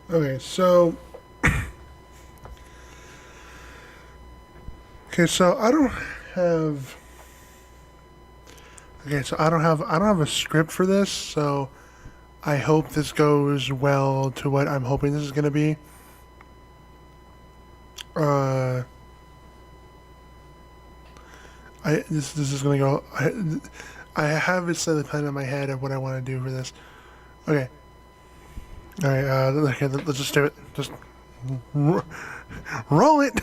Okay, so so I don't have I don't have a script for this, so I hope this goes well to what I'm hoping this is going to be. Uh this is going to go I have it set the pen in my head of what I want to do for this. Okay. All right, okay, let's just do it. Just roll it.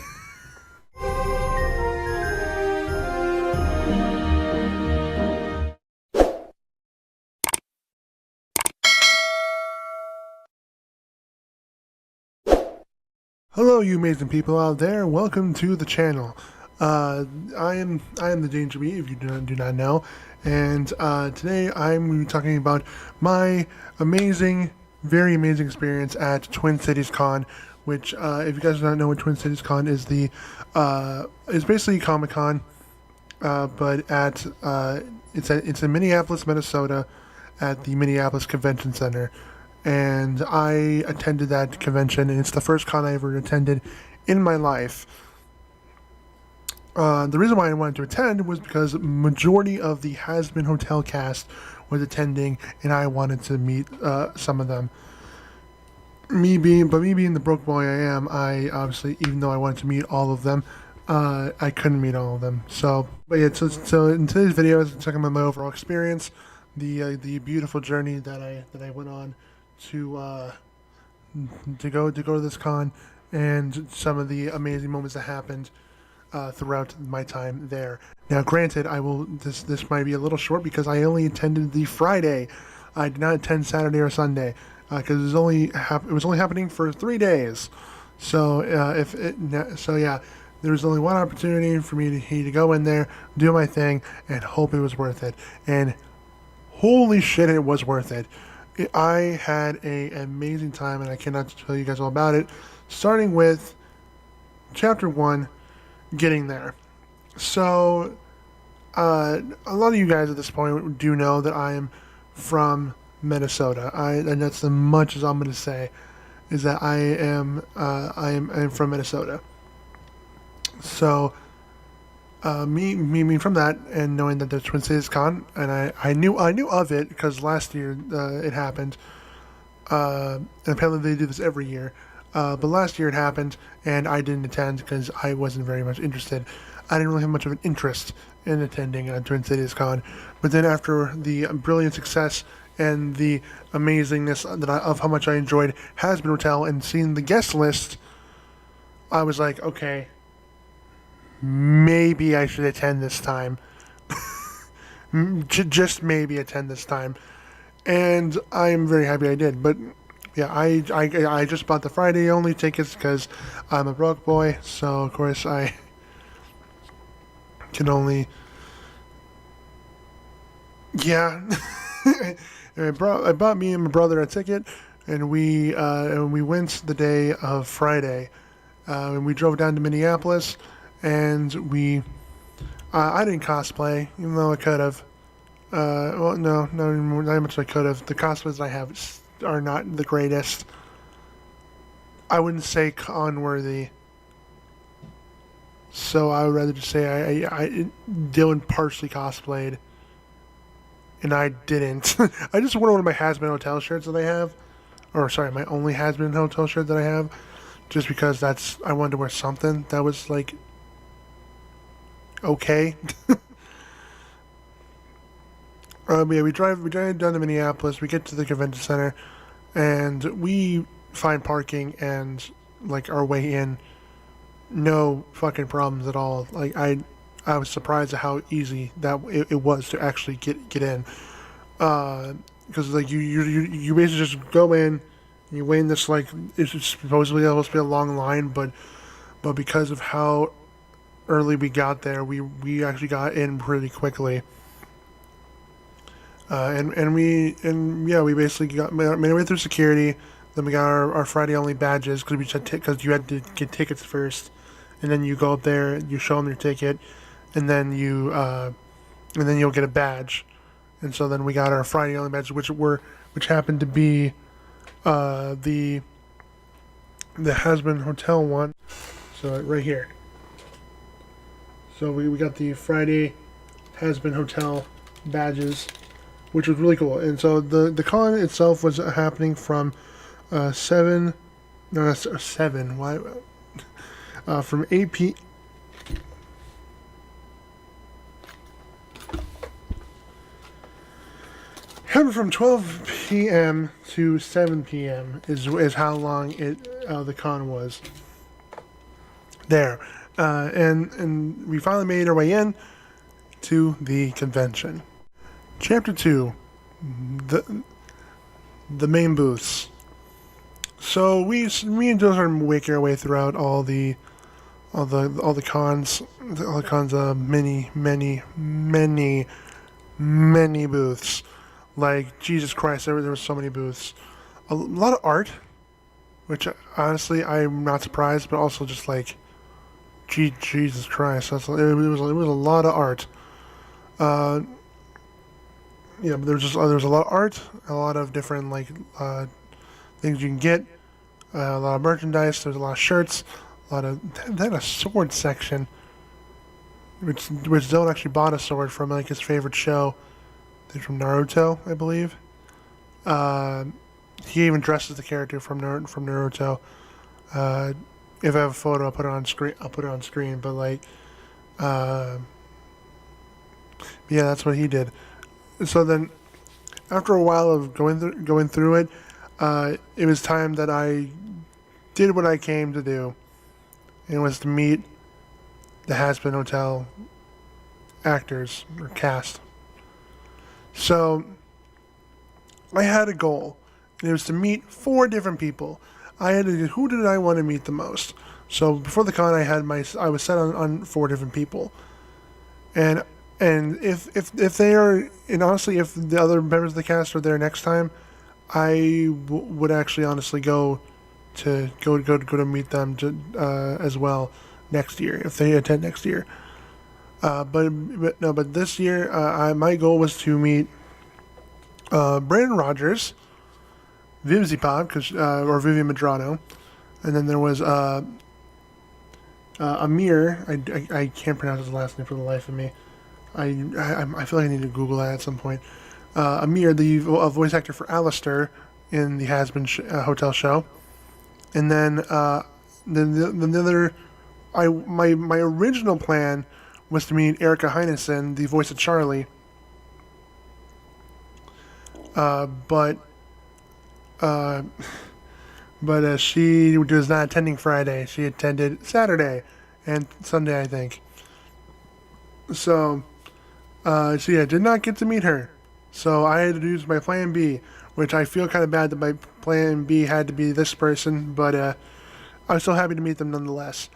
Hello, you amazing people out there. Welcome to the channel. I am the Danger Bee, if you do not know, and today I'm going to be talking about my amazing, very amazing experience at Twin Cities Con, which, if you guys do not know what Twin Cities Con is, is basically Comic Con, but it's in Minneapolis, Minnesota, at the Minneapolis Convention Center, and I attended that convention, and it's the first con I ever attended in my life. The reason why I wanted to attend was because majority of the Hazbin Hotel cast was attending, and I wanted to meet some of them. Me being the broke boy I am, I obviously, even though I wanted to meet all of them, I couldn't meet all of them. So, but yeah, so in today's video, I'm talking about my overall experience, the beautiful journey that I went on to go to this con, and some of the amazing moments that happened throughout my time there. Now, granted, this might be a little short because I only attended the Friday. I did not attend Saturday or Sunday because it was only happening for 3 days. So yeah, there was only one opportunity for me to go in there, do my thing, and hope it was worth it. And holy shit, it was worth it. I had an amazing time, and I cannot tell you guys all about it. Starting with Chapter 1, getting there. So, a lot of you guys at this point do know that I am from Minnesota. And that's as much as I'm going to say, is that I am from Minnesota. So, me from that, and knowing that there's Twin Cities Con, and I knew of it because last year it happened. And apparently they do this every year. But last year it happened, and I didn't attend because I wasn't very much interested. I didn't really have much of an interest in attending Twin Cities Con. But then after the brilliant success and the amazingness of how much I enjoyed Hazbin Hotel and seeing the guest list, I was like, okay, maybe I should attend this time. Just maybe attend this time. And I'm very happy I did. But yeah, I just bought the Friday only tickets because I'm a broke boy. So of course I can only, yeah. I bought me and my brother a ticket, and we went the day of Friday, and we drove down to Minneapolis, and I didn't cosplay, even though I could have. Well, no, not much I could have. The cosplays I have are not the greatest. I wouldn't say con-worthy. So I would rather just say Dylan partially cosplayed, and I didn't. I just wore one of my Hazbin Hotel shirts that I have, or sorry, my only Hazbin Hotel shirt that I have, just because I wanted to wear something that was like okay. Yeah, we drive down to Minneapolis. We get to the convention center, and we find parking and like our way in. No fucking problems at all. Like I was surprised at how easy that it was to actually get in. Because like you basically just go in, you wait in this like it's supposedly supposed to be a long line, but because of how early we got there, we actually got in pretty quickly. And yeah, we basically made our way through security. Then we got our Friday only badges because you had to get tickets first, and then you go up there, you show them your ticket, and then you'll get a badge. And so then we got our Friday only badges, which happened to be the the Hazbin Hotel one. So right here. So we got the Friday Hazbin Hotel badges, which was really cool. And so the con itself was happening from 7, no, that's 7. Why? From 8 p. From 12 p.m. to 7 p.m. is how long the con was there, and we finally made our way in to the convention. Chapter 2, the main booths. So me and Joe are making our way throughout all the cons, many booths. Like, Jesus Christ, there were so many booths. A lot of art, which honestly I'm not surprised, but also just like, Jesus Christ, it was a lot of art. Yeah, but there was a lot of art, a lot of different things you can get, a lot of merchandise. There's a lot of shirts, a lot of they had a sword section, which Dylan actually bought a sword from like his favorite show. From Naruto, I believe. He even dresses the character from Naruto. If I have a photo, I'll put it on screen. But yeah, that's what he did. So then, after a while of going through it, it was time that I did what I came to do. And it was to meet the Hazbin Hotel actors or cast. So, I had a goal, and it was to meet 4 different people. I had to, who did I want to meet the most? So before the con, I was set on 4 different people, and if they are, and honestly, if the other members of the cast are there next time, I would actually honestly go to meet them as well next year if they attend next year. But this year, my goal was to meet Brandon Rogers, Vimsy Pop, or Vivian Medrano, and then there was Amir. I can't pronounce his last name for the life of me. I feel like I need to Google that at some point. Amir, the voice actor for Alistair in the Hazbin Hotel show, and then the other. My original plan was to meet Erica Heinesen, the voice of Charlie. But she was not attending Friday. She attended Saturday and Sunday, I think. So yeah, did not get to meet her. So I had to use my plan B, which I feel kind of bad that my plan B had to be this person, but I was still happy to meet them nonetheless.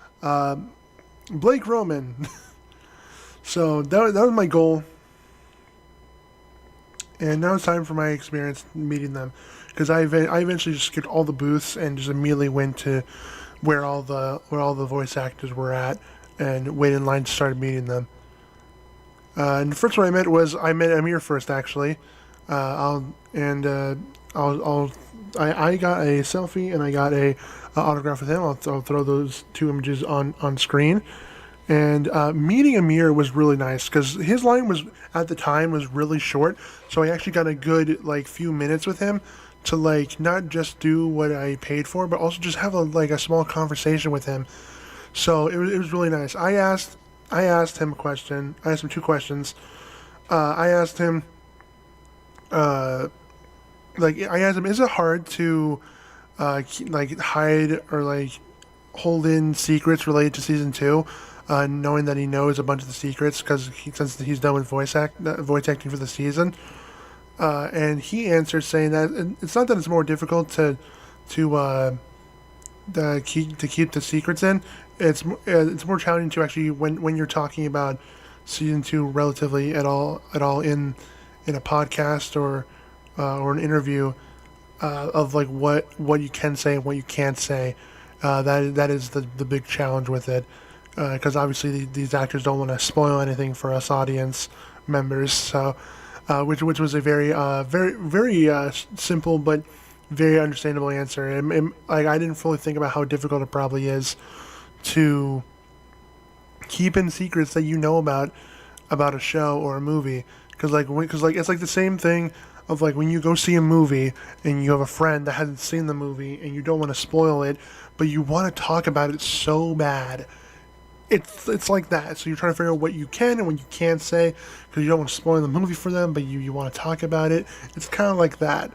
Blake Roman. So that was my goal, and now it's time for my experience meeting them, because I eventually just skipped all the booths and just immediately went to where all the voice actors were at and waited in line to start meeting them. And the first one I met Amir first, actually. I got a selfie and I got a autograph with him. I'll throw those 2 images on screen. And meeting Amir was really nice because his line was at the time was really short, so I actually got a good few minutes with him to not just do what I paid for, but also just have a small conversation with him. So it was really nice. I asked him a question. I asked him 2 questions. I asked him, is it hard to hide or hold in secrets related to season 2? Knowing that he knows a bunch of the secrets since he's done with voice acting for the season, and he answered saying that it's not that it's more difficult to keep the secrets in. It's more challenging to actually when you're talking about season 2 relatively at all in a podcast or an interview of what you can say and what you can't say. That is the big challenge with it. Because obviously these actors don't want to spoil anything for us audience members, so which was a very simple but very understandable answer. And like I didn't fully think about how difficult it probably is to keep in secrets that you know about a show or a movie. Because like it's like the same thing of like when you go see a movie and you have a friend that hasn't seen the movie and you don't want to spoil it, but you want to talk about it so bad. It's like that. So you're trying to figure out what you can and what you can't say because you don't want to spoil the movie for them, but you want to talk about it. It's kind of like that.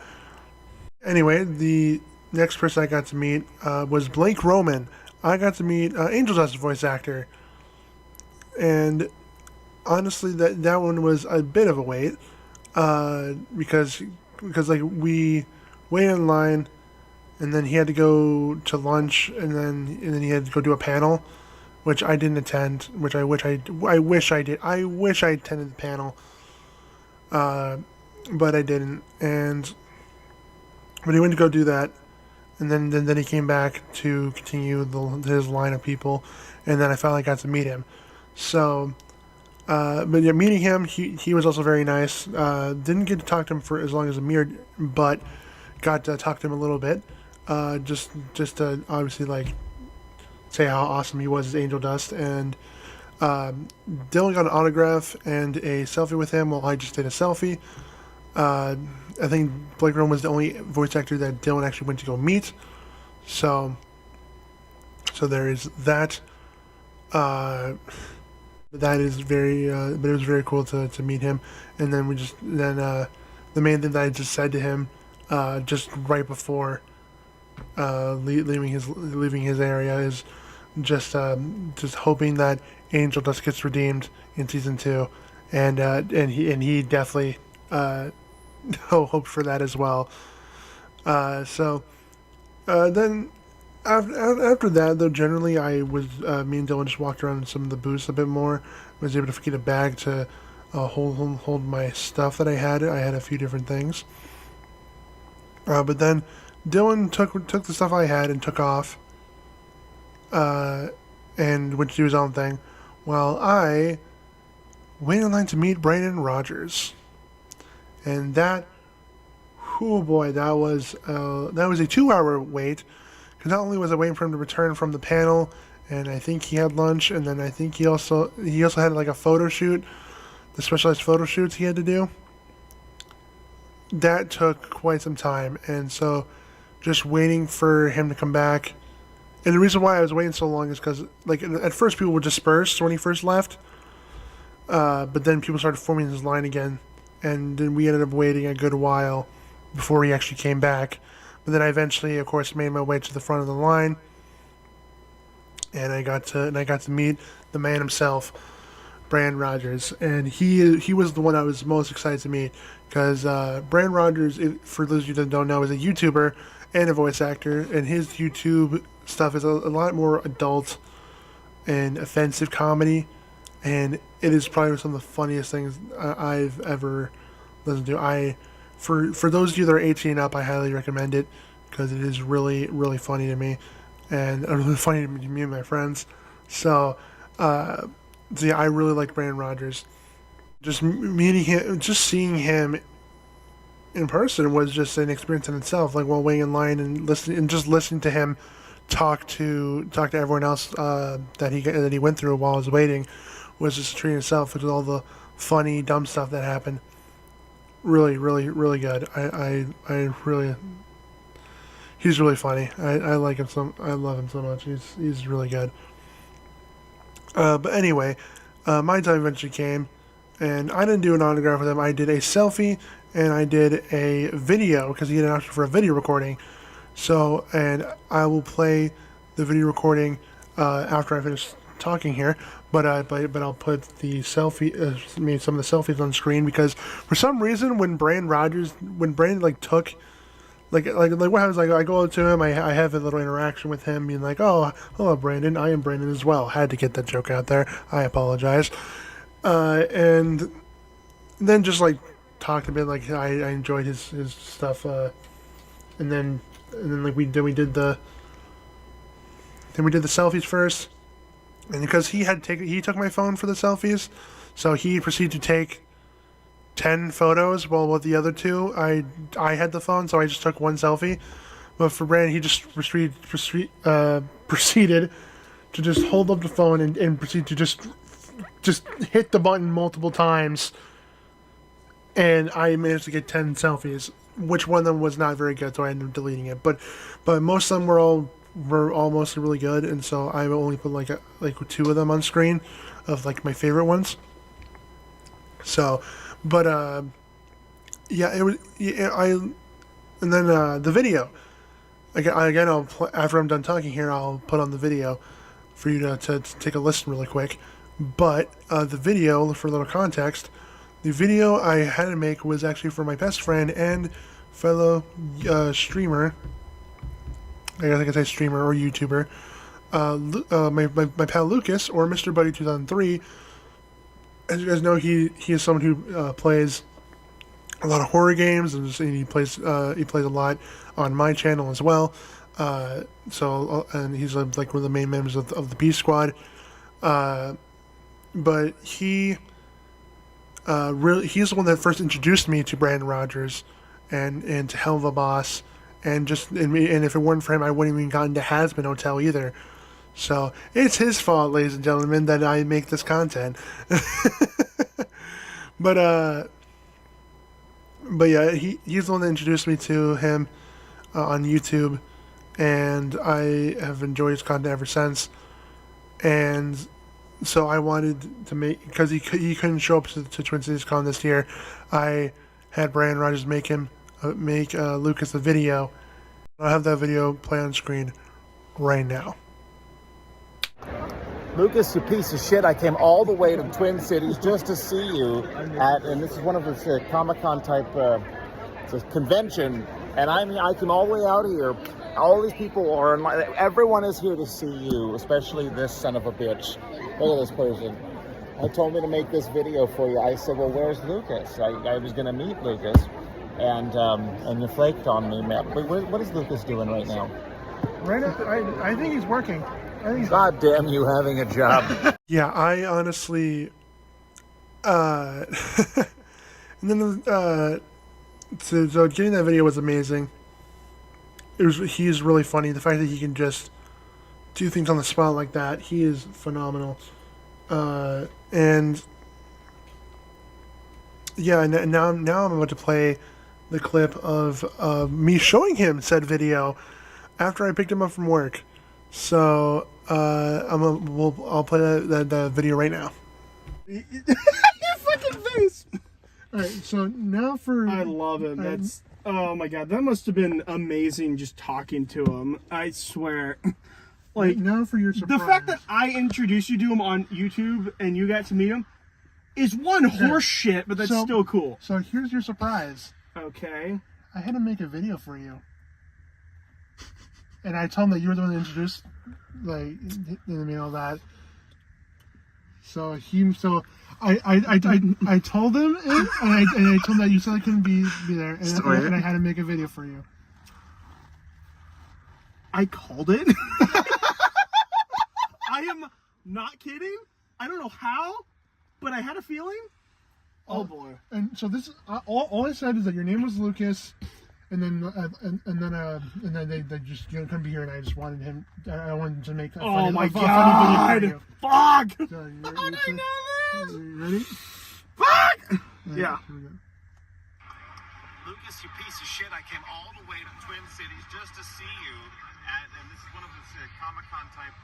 Anyway, the next person I got to meet was Blake Roman. I got to meet Angel Dust's voice actor, and honestly, that one was a bit of a wait because like we waited in line, and then he had to go to lunch, and then he had to go do a panel, which I didn't attend. Which I wish I did. I wish I attended the panel, but I didn't. But he went to go do that, and then he came back to continue his line of people, and then I finally got to meet him. So, but yeah, meeting him, he was also very nice. Didn't get to talk to him for as long as Amir, but got to talk to him a little bit. Just to obviously like say how awesome he was as Angel Dust, and Dylan got an autograph and a selfie with him while I just did a selfie. I think Blake Roman was the only voice actor that Dylan actually went to go meet. So there is that. That is very, but it was very cool to meet him. And then the main thing that I just said to him, just right before leaving his area is just hoping that Angel Dust gets redeemed in season 2, and he definitely hoped for that as well. Then after that, though, generally me and Dylan just walked around in some of the booths a bit more. I was able to get a bag to hold my stuff that I had. I had a few different things. But then Dylan took the stuff I had and took off, and went to do his own thing, while I waited in line to meet Brandon Rogers. And that, oh boy, that was a 2-hour wait. Because not only was I waiting for him to return from the panel, and I think he had lunch, and then I think he also had like a photo shoot, the specialized photo shoots he had to do. That took quite some time, and so just waiting for him to come back. And the reason why I was waiting so long is because like at first people were dispersed when he first left, but then people started forming his line again, and then we ended up waiting a good while before he actually came back. But then I eventually, of course, made my way to the front of the line, and I got to meet the man himself, Brandon Rogers, and he was the one I was most excited to meet because Brandon Rogers, for those of you that don't know, is a YouTuber and a voice actor, and his YouTube stuff is a lot more adult and offensive comedy, and it is probably some of the funniest things I've ever listened to. For those of you that are 18 and up, I highly recommend it because it is really, really funny to me, and really funny to me and my friends. So yeah, I really like Brandon Rogers. Just meeting him, just seeing him in person was just an experience in itself. Like while waiting in line and listening to him talk to everyone else that he went through while I was waiting was just a treat in itself. With all the funny, dumb stuff that happened. Really, really, really good. I really, he's really funny. I like him I love him so much. He's really good. But anyway, my time eventually came, and I didn't do an autograph with him. I did a selfie and I did a video because he had an option for a video recording. So, and I will play the video recording after I finish talking here. But I'll put the selfie, some of the selfies on screen because for some reason when Brandon like took, like what happens? Like I go up to him, I have a little interaction with him, being like, "Oh, hello, Brandon. I am Brandon as well." Had to get that joke out there. I apologize. And then just like talked a bit, like I enjoyed his stuff. And then like we did the selfies first. And because he took my phone for the selfies, so he proceeded to take 10 photos, while with the other two, I had the phone, so I just took one selfie. But for Brandon, he just proceeded to just hold up the phone and proceed to just hit the button multiple times. And I managed to get 10 selfies, which one of them was not very good, so I ended up deleting it. But most of them were all mostly really good, and so I only put like 2 of them on screen of like my favorite ones. So, but yeah, it was. Yeah, and then the video. Again, after I'm done talking here, I'll put on the video for you to take a listen really quick. But the video, for a little context, the video I had to make was actually for my best friend and fellow streamer. I guess I can say streamer or YouTuber. My pal Lucas, or Mr. Buddy 2003. As you guys know, he is someone who plays a lot of horror games, and he plays a lot on my channel as well. And he's like one of the main members of the B Squad. But he's the one that first introduced me to Brandon Rogers and to Hell of a Boss, and if it weren't for him, I wouldn't even gotten to Hazbin Hotel either. So it's his fault, ladies and gentlemen, that I make this content. But yeah, he's the one that introduced me to him on YouTube, and I have enjoyed his content ever since. And so I wanted to make, because he couldn't show up to Twin Cities Con this year, I had Brandon Rogers make Lucas a video. I'll have that video play on screen right now. Lucas, you piece of shit, I came all the way to Twin Cities just to see you and this is one of the Comic-Con type it's a convention, and I came all the way out here. All these people everyone is here to see you, especially this son of a bitch. Look at this person. I told me to make this video for you. I said, well, where's Lucas? I was going to meet Lucas, and you flaked on me, man. What is Lucas doing right now? Right now, I think he's working. God damn you having a job. Yeah, I honestly... and then, so getting that video was amazing. He's really funny. The fact that he can just do things on the spot like that, he is phenomenal. And yeah, and now I'm about to play the clip of me showing him said video after I picked him up from work. So I'll play that video right now. Your fucking face. All right, so now for I love him. That's oh my god, that must have been amazing just talking to him. I swear. Like now for your surprise. The fact that I introduced you to him on YouTube and you got to meet him is one horse shit, but that's still cool. So here's your surprise. Okay. I had to make a video for you. And I told him that you were the one that introduced, all that. So I told him it, and I told him that you said I couldn't be there, and I had to make a video for you. I called it. I am not kidding. I don't know how, but I had a feeling. Oh boy! And so this is all I said is that your name was Lucas. And then they just couldn't be here, and I just wanted him. I wanted to make a funny, my funny god! video. Fuck! So How did I know this? You ready? Fuck! Right, yeah. Lucas, you piece of shit, I came all the way to Twin Cities just to see you, and this is one of the Comic-Con type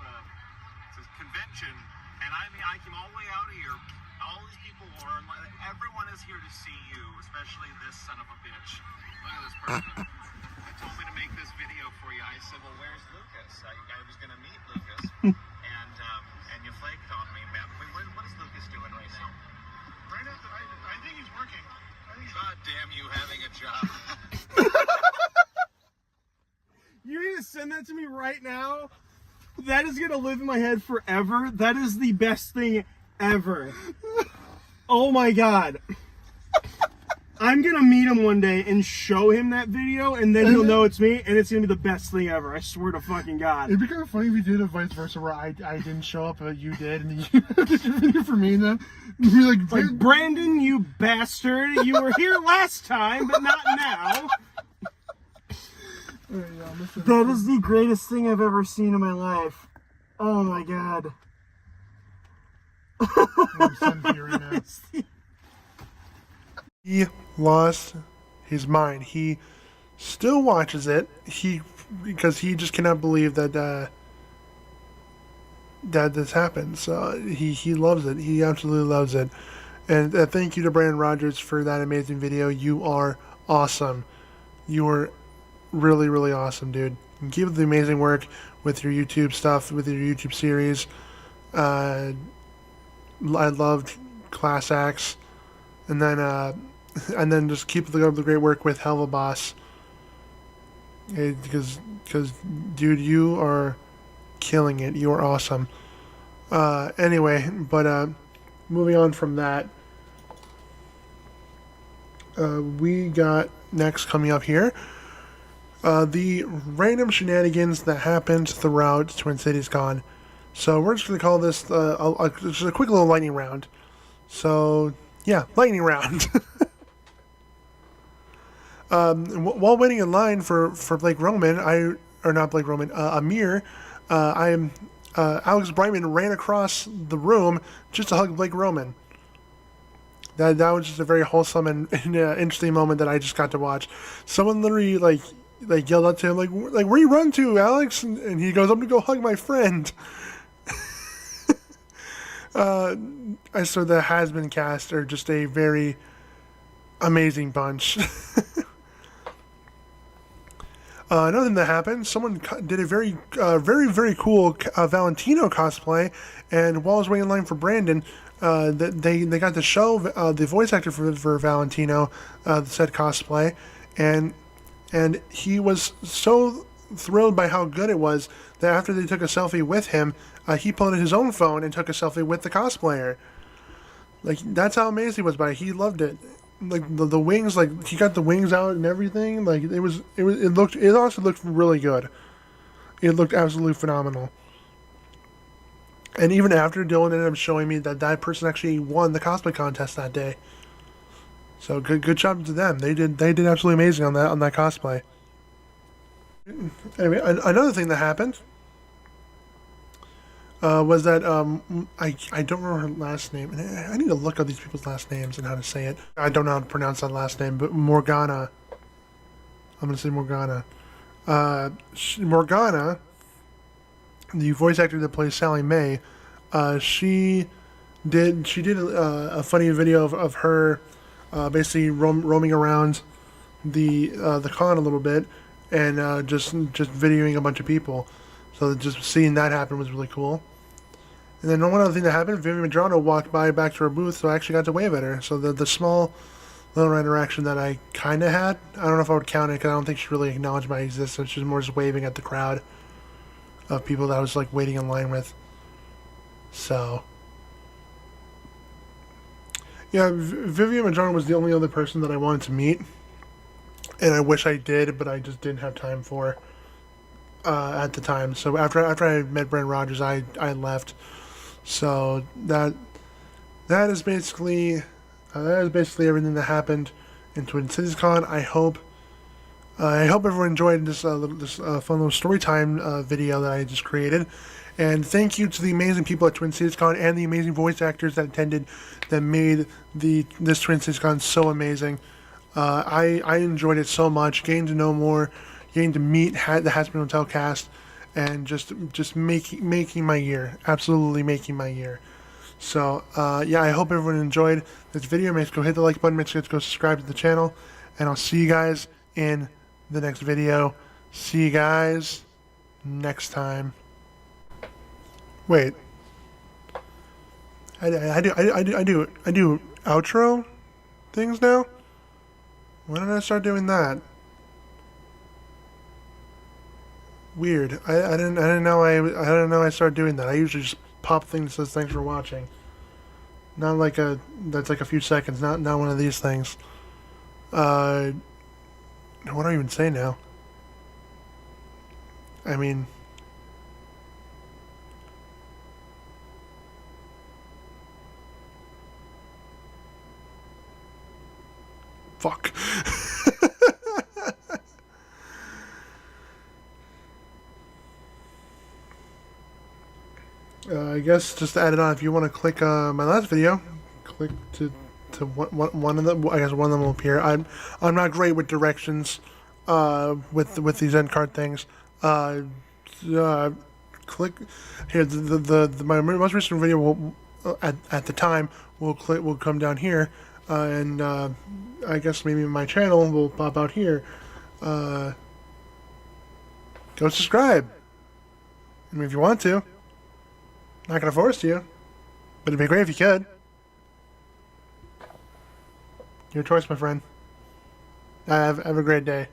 convention, and I came all the way out of here. All these people everyone is here to see you, especially this son of a bitch. Look at this person. I told me to make this video for you. I said, well, where's Lucas? I was going to meet Lucas, and you flaked on me, man. What is Lucas doing right now? Right now, I think he's working. God damn you having a job. You need to send that to me right now. That is going to live in my head forever. That is the best thing ever. Oh my god. I'm gonna meet him one day and show him that video, and then he'll know it's me, and it's gonna be the best thing ever. I swear to fucking God. It'd be kind of funny if you did a vice versa, where I didn't show up, but you did, and then you did your video for me, and then you'd be like, Brandon, you bastard, you were here last time, but not now. That is the greatest thing I've ever seen in my life. Oh my God. I'm sending you right now. He lost his mind. He still watches it. Because he just cannot believe that that this happened. So he loves it. He absolutely loves it. And thank you to Brandon Rogers for that amazing video. You are awesome. You are really, really awesome, dude. And keep up the amazing work with your YouTube stuff, with your YouTube series. I loved Class Acts, and then just keep up the great work with Helva Boss. Because dude, you are killing it. You are awesome. Anyway, but moving on from that, we got next coming up here. The random shenanigans that happened throughout Twin Cities Con. So we're just going to call this just a quick little lightning round. So, yeah, lightning round. While waiting in line for Blake Roman, Amir, Alex Brightman ran across the room just to hug Blake Roman. That was just a very wholesome and interesting moment that I just got to watch. Someone literally like yelled out to him like where you run to, Alex? And he goes, I'm gonna go hug my friend. I saw the Hazbin Cast are just a very amazing bunch. Another thing that happened, someone did a very cool Valentino cosplay, and while I was waiting in line for Brandon, they got to show the voice actor for Valentino said cosplay, and he was so thrilled by how good it was that after they took a selfie with him, he pulled out his own phone and took a selfie with the cosplayer. Like, that's how amazed he was by it. He loved it. Like the wings, like he got the wings out and everything. Like it also looked really good. It looked absolutely phenomenal. And even after, Dylan ended up showing me that person actually won the cosplay contest that day. So good job to them. They did absolutely amazing on that cosplay. Anyway, another thing that happened was that I don't remember her last name. I need to look up these people's last names and how to say it. I don't know how to pronounce that last name, but Morgana. I'm gonna say Morgana. Morgana, the voice actor that plays Sally Mae, she did a funny video of her basically roaming around the con a little bit and just videoing a bunch of people. So just seeing that happen was really cool. And then one other thing that happened, Vivian Madrano walked by back to her booth, so I actually got to wave at her. So the small little interaction that I kind of had, I don't know if I would count it because I don't think she really acknowledged my existence. She was more just waving at the crowd of people that I was like waiting in line with. So yeah, Vivian Madrano was the only other person that I wanted to meet, and I wish I did, but I just didn't have time for at the time. So after I met Brent Rogers, I left. So that is basically everything that happened in Twin Cities Con. I hope everyone enjoyed this fun little story time video that I just created. And thank you to the amazing people at Twin Cities Con and the amazing voice actors that attended that made this Twin Cities Con so amazing. I enjoyed it so much, getting to know more, getting to meet the Hazbin Hotel cast, and just making my year, absolutely making my year. So yeah, I hope everyone enjoyed this video. Make sure to go hit the like button, make sure to go subscribe to the channel, and I'll see you guys in the next video. See you guys next time. Wait, I do outro things now. When did I start doing that? Weird. I didn't know I started doing that. I usually just pop things that says thanks for watching. Not like that's like a few seconds. Not one of these things. What do I even say now? I mean, fuck. I guess just to add it on, if you want to click my last video, click to one of them. I guess one of them will appear. I'm not great with directions, with these end card things. Click here. My most recent video will, at the time will come down here, and I guess maybe my channel will pop out here. Go subscribe. I mean, if you want to. Not gonna force you, but it'd be great if you could. Your choice, my friend. Have a great day.